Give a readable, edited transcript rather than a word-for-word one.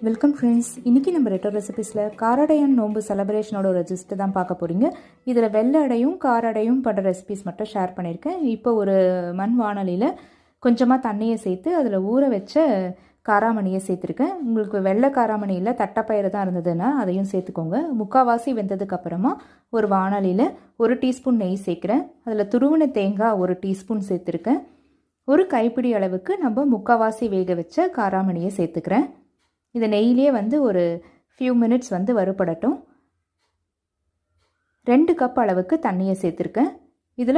Welcome friends. இன்றைக்கி நம்ம ரெட்டோ ரெசிபீஸில் காரடையான் நோன்பு செலிப்ரேஷனோட ஒரு ஜிஸ்ட்டு தான் பார்க்க போகிறீங்க. இதில் வெள்ளை அடையும் காரடையும் படுற ரெசிபீஸ் மட்டும் ஷேர் பண்ணியிருக்கேன். இப்போ ஒரு மண் வாணலியில் கொஞ்சமாக தண்ணியை சேர்த்து அதில் ஊற வச்ச காராமணியை சேர்த்துருக்கேன். உங்களுக்கு வெள்ளை காராமணியில் தட்டைப்பயிறு தான் இருந்ததுன்னா அதையும் சேர்த்துக்கோங்க. முக்கால்வாசி வெந்ததுக்கப்புறமா ஒரு வாணலியில் 1 டீஸ்பூன் நெய் சேர்க்குறேன். அதில் துருவின தேங்காய் 1 டீஸ்பூன் சேர்த்துருக்கேன். ஒரு கைப்பிடி அளவுக்கு நம்ம முக்கால்வாசி வேக வச்ச காராமணியை சேர்த்துக்கிறேன். இதை நெய்யிலே ஒரு ஃபியூ மினிட்ஸ் வறுபடட்டும். 2 கப் அளவுக்கு தண்ணியை சேர்த்துருக்கேன். இதில்